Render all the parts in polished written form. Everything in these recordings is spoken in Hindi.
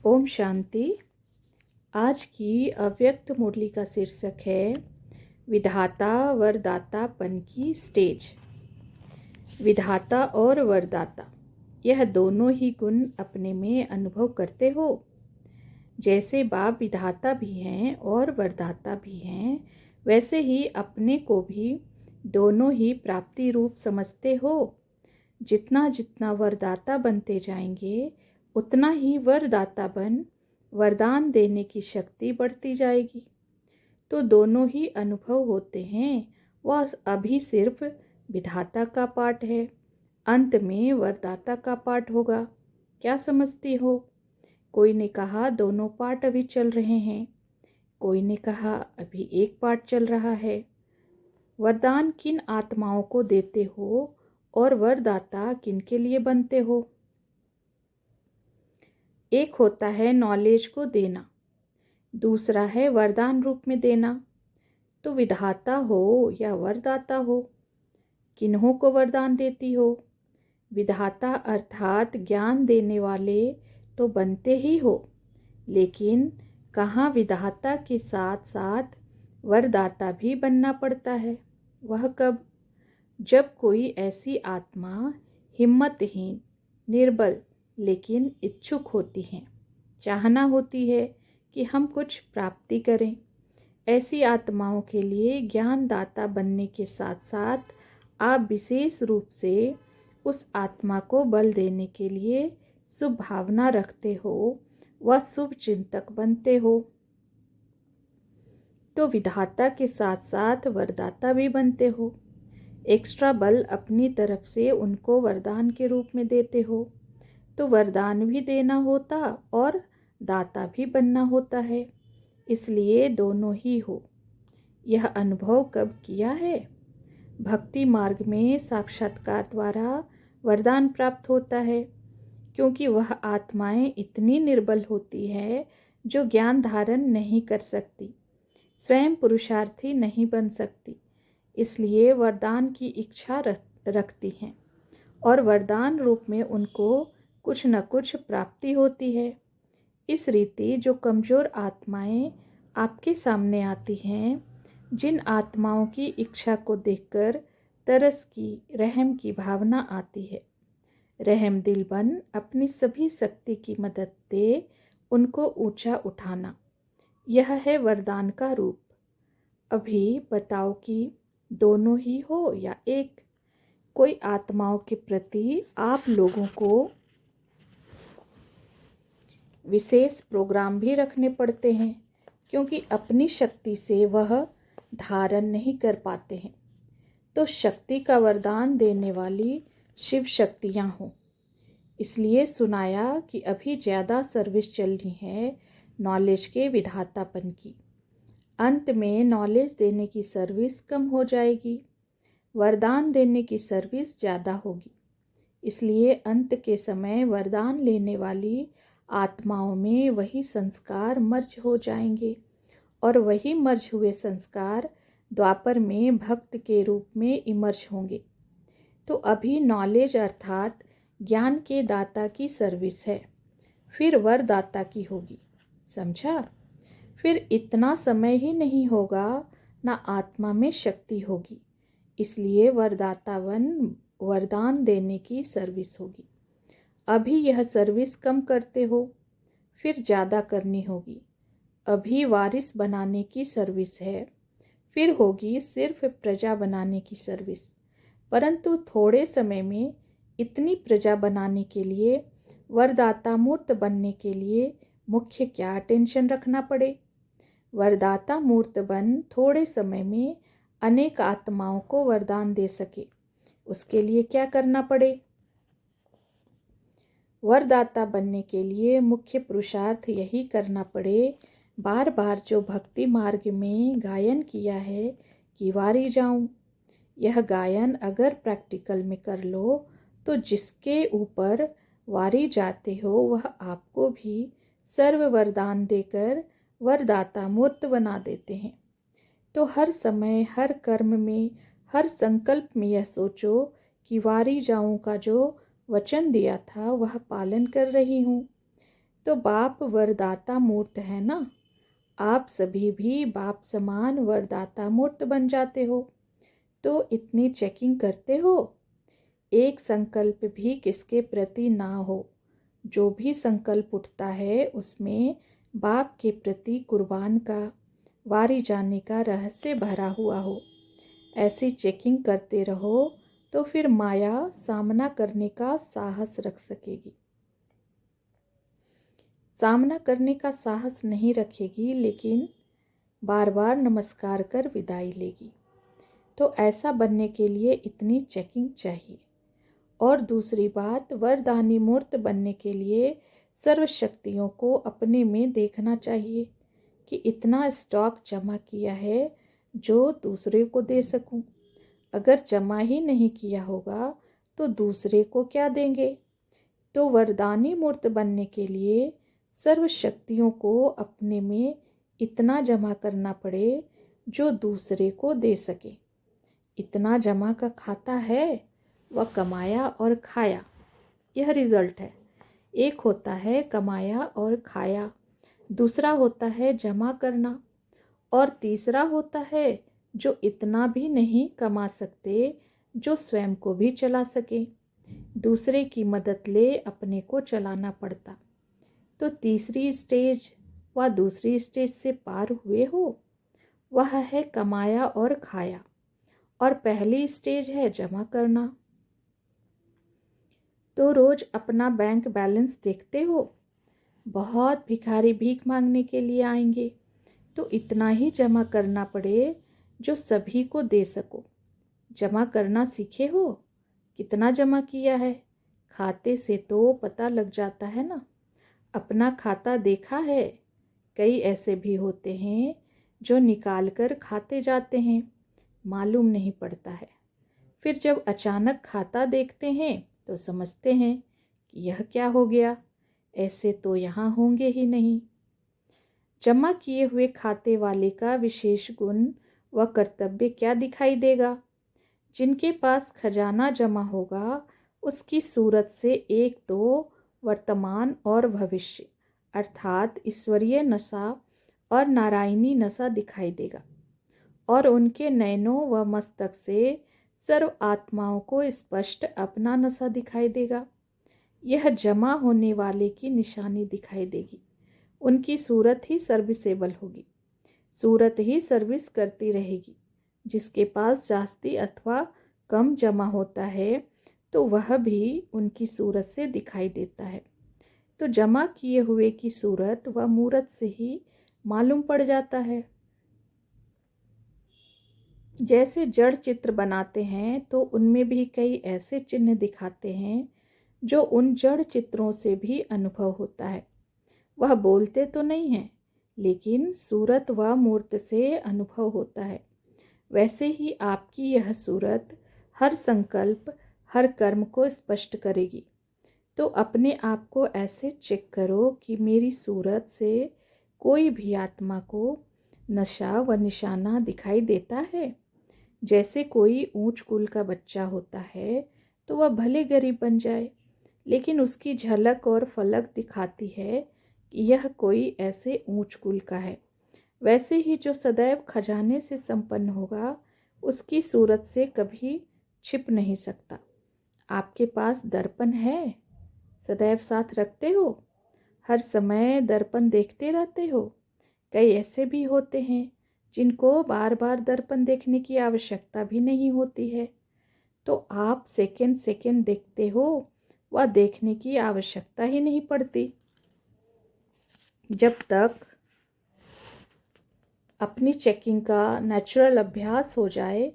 ओम शांति। आज की अव्यक्त मुरली का शीर्षक है विधाता वरदातापन की स्टेज। विधाता और वरदाता, यह दोनों ही गुण अपने में अनुभव करते हो। जैसे बाप विधाता भी हैं और वरदाता भी हैं, वैसे ही अपने को भी दोनों ही प्राप्ति रूप समझते हो। जितना जितना वरदाता बनते जाएंगे, उतना ही वरदाता बन वरदान देने की शक्ति बढ़ती जाएगी। तो दोनों ही अनुभव होते हैं। वह अभी सिर्फ विधाता का पाठ है, अंत में वरदाता का पाठ होगा। क्या समझती हो? कोई ने कहा दोनों पाठ अभी चल रहे हैं, कोई ने कहा अभी एक पाठ चल रहा है। वरदान किन आत्माओं को देते हो और वरदाता किन के लिए बनते हो? एक होता है नॉलेज को देना, दूसरा है वरदान रूप में देना। तो विधाता हो या वरदाता हो, किन्हों को वरदान देती हो? विधाता अर्थात ज्ञान देने वाले तो बनते ही हो, लेकिन कहाँ विधाता के साथ साथ वरदाता भी बनना पड़ता है। वह कब? जब कोई ऐसी आत्मा हिम्मतहीन, निर्बल लेकिन इच्छुक होती हैं, चाहना होती है कि हम कुछ प्राप्ति करें। ऐसी आत्माओं के लिए ज्ञानदाता बनने के साथ साथ आप विशेष रूप से उस आत्मा को बल देने के लिए शुभ भावना रखते हो, वह शुभ चिंतक बनते हो। तो विधाता के साथ साथ वरदाता भी बनते हो। एक्स्ट्रा बल अपनी तरफ से उनको वरदान के रूप में देते हो। तो वरदान भी देना होता और दाता भी बनना होता है, इसलिए दोनों ही हो। यह अनुभव कब किया है? भक्ति मार्ग में साक्षात्कार द्वारा वरदान प्राप्त होता है, क्योंकि वह आत्माएं इतनी निर्बल होती है जो ज्ञान धारण नहीं कर सकती, स्वयं पुरुषार्थी नहीं बन सकती, इसलिए वरदान की इच्छा रखती हैं और वरदान रूप में उनको कुछ न कुछ प्राप्ति होती है। इस रीति जो कमज़ोर आत्माएं आपके सामने आती हैं, जिन आत्माओं की इच्छा को देखकर तरस की, रहम की भावना आती है, रहम दिल बन अपनी सभी शक्ति की मदद से उनको ऊंचा उठाना, यह है वरदान का रूप। अभी बताओ कि दोनों ही हो या एक? कोई आत्माओं के प्रति आप लोगों को विशेष प्रोग्राम भी रखने पड़ते हैं, क्योंकि अपनी शक्ति से वह धारण नहीं कर पाते हैं। तो शक्ति का वरदान देने वाली शिव शक्तियाँ हों। इसलिए सुनाया कि अभी ज़्यादा सर्विस चलनी है नॉलेज के विधातापन की। अंत में नॉलेज देने की सर्विस कम हो जाएगी, वरदान देने की सर्विस ज़्यादा होगी। इसलिए अंत के समय वरदान लेने वाली आत्माओं में वही संस्कार मर्ज हो जाएंगे और वही मर्ज हुए संस्कार द्वापर में भक्त के रूप में इमर्ज होंगे। तो अभी नॉलेज अर्थात ज्ञान के दाता की सर्विस है, फिर वरदाता की होगी। समझा? फिर इतना समय ही नहीं होगा, ना आत्मा में शक्ति होगी, इसलिए वरदान देने की सर्विस होगी। अभी यह सर्विस कम करते हो, फिर ज़्यादा करनी होगी। अभी वारिस बनाने की सर्विस है, फिर होगी सिर्फ प्रजा बनाने की सर्विस। परंतु थोड़े समय में इतनी प्रजा बनाने के लिए, वरदाता मूर्त बनने के लिए मुख्य क्या टेंशन रखना पड़े? वरदाता मूर्त बन थोड़े समय में अनेक आत्माओं को वरदान दे सके, उसके लिए क्या करना पड़े? वरदाता बनने के लिए मुख्य पुरुषार्थ यही करना पड़े, बार बार जो भक्ति मार्ग में गायन किया है कि वारी जाऊं। यह गायन अगर प्रैक्टिकल में कर लो तो जिसके ऊपर वारी जाते हो वह आपको भी सर्व वरदान देकर वरदाता मूर्त बना देते हैं। तो हर समय, हर कर्म में, हर संकल्प में यह सोचो कि वारी जाऊं का जो वचन दिया था वह पालन कर रही हूँ। तो बाप वरदाता मूर्त है ना। आप सभी भी बाप समान वरदाता मूर्त बन जाते हो। तो इतनी चेकिंग करते हो। एक संकल्प भी किसके प्रति ना हो। जो भी संकल्प उठता है उसमें बाप के प्रति कुर्बान का वारी जाने का रहस्य भरा हुआ हो। ऐसी चेकिंग करते रहो तो फिर माया सामना करने का साहस रख सकेगी। सामना करने का साहस नहीं रखेगी, लेकिन बार बार नमस्कार कर विदाई लेगी। तो ऐसा बनने के लिए इतनी चेकिंग चाहिए। और दूसरी बात, वरदानी मूर्त बनने के लिए सर्व शक्तियों को अपने में देखना चाहिए कि इतना स्टॉक जमा किया है जो दूसरे को दे सकूं। अगर जमा ही नहीं किया होगा तो दूसरे को क्या देंगे। तो वरदानी मूर्त बनने के लिए सर्व शक्तियों को अपने में इतना जमा करना पड़े जो दूसरे को दे सके। इतना जमा का खाता है वह कमाया और खाया, यह रिजल्ट है। एक होता है कमाया और खाया, दूसरा होता है जमा करना, और तीसरा होता है जो इतना भी नहीं कमा सकते जो स्वयं को भी चला सके। दूसरे की मदद ले अपने को चलाना पड़ता। तो तीसरी स्टेज व दूसरी स्टेज से पार हुए हो, वह है कमाया और खाया, और पहली स्टेज है जमा करना। तो रोज अपना बैंक बैलेंस देखते हो। बहुत भिखारी भीख मांगने के लिए आएंगे तो इतना ही जमा करना पड़े जो सभी को दे सको। जमा करना सीखे हो। कितना जमा किया है खाते से तो पता लग जाता है ना। अपना खाता देखा है। कई ऐसे भी होते हैं जो निकाल कर खाते जाते हैं, मालूम नहीं पड़ता है। फिर जब अचानक खाता देखते हैं तो समझते हैं कि यह क्या हो गया, ऐसे तो यहाँ होंगे ही नहीं। जमा किए हुए खाते वाले का विशेष गुण व कर्तव्य क्या दिखाई देगा। जिनके पास खजाना जमा होगा उसकी सूरत से एक तो वर्तमान और भविष्य अर्थात ईश्वरीय नशा और नारायणी नशा दिखाई देगा, और उनके नयनों व मस्तक से सर्व आत्माओं को स्पष्ट अपना नशा दिखाई देगा। यह जमा होने वाले की निशानी दिखाई देगी। उनकी सूरत ही सर्विसेबल होगी, सूरत ही सर्विस करती रहेगी। जिसके पास जास्ती अथवा कम जमा होता है तो वह भी उनकी सूरत से दिखाई देता है। तो जमा किए हुए की सूरत व मूरत से ही मालूम पड़ जाता है। जैसे जड़ चित्र बनाते हैं तो उनमें भी कई ऐसे चिन्ह दिखाते हैं जो उन जड़ चित्रों से भी अनुभव होता है। वह बोलते तो नहीं हैं, लेकिन सूरत व मूर्त से अनुभव होता है। वैसे ही आपकी यह सूरत हर संकल्प, हर कर्म को स्पष्ट करेगी। तो अपने आप को ऐसे चेक करो कि मेरी सूरत से कोई भी आत्मा को नशा व निशाना दिखाई देता है। जैसे कोई ऊंच कुल का बच्चा होता है तो वह भले गरीब बन जाए, लेकिन उसकी झलक और फलक दिखाती है कि यह कोई ऐसे ऊंच कुल का है। वैसे ही जो सदैव खजाने से संपन्न होगा उसकी सूरत से कभी छिप नहीं सकता। आपके पास दर्पण है, सदैव साथ रखते हो, हर समय दर्पण देखते रहते हो। कई ऐसे भी होते हैं जिनको बार बार दर्पण देखने की आवश्यकता भी नहीं होती है। तो आप सेकंड सेकंड देखते हो, वह देखने की आवश्यकता ही नहीं पड़ती। जब तक अपनी चेकिंग का नेचुरल अभ्यास हो जाए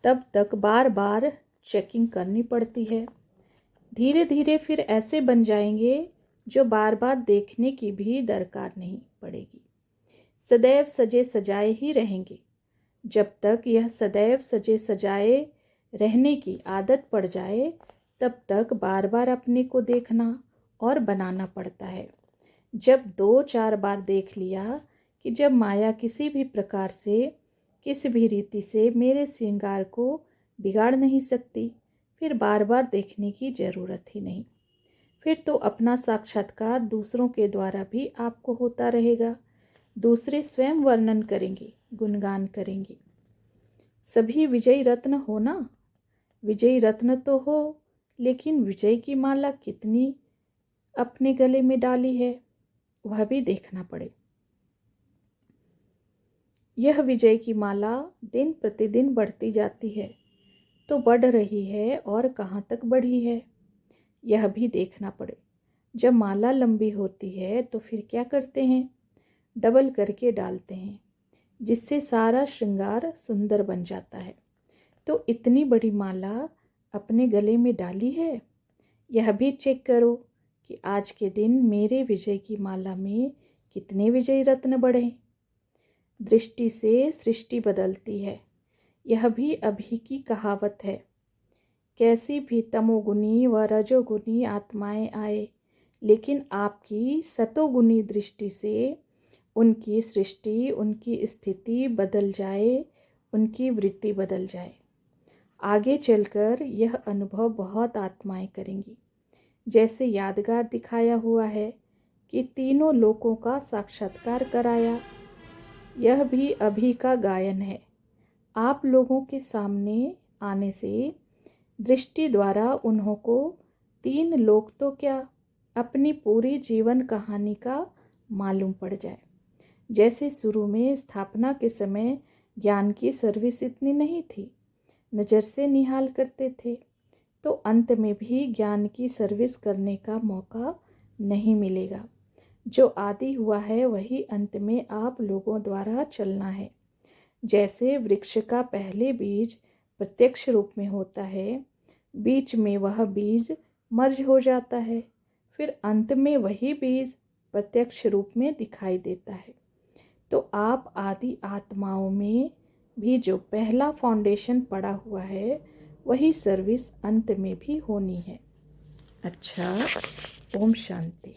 तब तक बार बार चेकिंग करनी पड़ती है। धीरे धीरे फिर ऐसे बन जाएंगे जो बार बार देखने की भी दरकार नहीं पड़ेगी। सदैव सजे सजाए ही रहेंगे। जब तक यह सदैव सजे सजाए रहने की आदत पड़ जाए तब तक बार बार अपने को देखना और बनाना पड़ता है। जब 2-4 बार देख लिया कि जब माया किसी भी प्रकार से, किसी भी रीति से मेरे श्रृंगार को बिगाड़ नहीं सकती, फिर बार बार देखने की ज़रूरत ही नहीं। फिर तो अपना साक्षात्कार दूसरों के द्वारा भी आपको होता रहेगा। दूसरे स्वयं वर्णन करेंगे, गुणगान करेंगे। सभी विजयी रत्न हो ना, विजयी रत्न तो हो, लेकिन विजय की माला कितनी अपने गले में डाली है, वह भी देखना पड़े। यह विजय की माला दिन प्रतिदिन बढ़ती जाती है, तो बढ़ रही है और कहाँ तक बढ़ी है, यह भी देखना पड़े। जब माला लंबी होती है तो फिर क्या करते हैं, डबल करके डालते हैं, जिससे सारा श्रृंगार सुंदर बन जाता है। तो इतनी बड़ी माला अपने गले में डाली है, यह भी चेक करो कि आज के दिन मेरे विजय की माला में कितने विजयी रत्न बढ़े। दृष्टि से सृष्टि बदलती है, यह भी अभी की कहावत है। कैसी भी तमोगुनी व रजोगुनी आत्माएं आए, लेकिन आपकी सतोगुनी दृष्टि से उनकी सृष्टि, उनकी स्थिति बदल जाए, उनकी वृत्ति बदल जाए। आगे चलकर यह अनुभव बहुत आत्माएं करेंगी। जैसे यादगार दिखाया हुआ है कि तीनों लोकों का साक्षात्कार कराया, यह भी अभी का गायन है। आप लोगों के सामने आने से दृष्टि द्वारा उन्हों को तीन लोक तो क्या, अपनी पूरी जीवन कहानी का मालूम पड़ जाए। जैसे शुरू में स्थापना के समय ज्ञान की सर्विस इतनी नहीं थी, नज़र से निहाल करते थे, तो अंत में भी ज्ञान की सर्विस करने का मौका नहीं मिलेगा। जो आदि हुआ है वही अंत में आप लोगों द्वारा चलना है। जैसे वृक्ष का पहले बीज प्रत्यक्ष रूप में होता है, बीच में वह बीज मर्ज हो जाता है, फिर अंत में वही बीज प्रत्यक्ष रूप में दिखाई देता है। तो आप आदि आत्माओं में भी जो पहला फाउंडेशन पड़ा हुआ है, वही सर्विस अंत में भी होनी है। अच्छा, ओम शांति।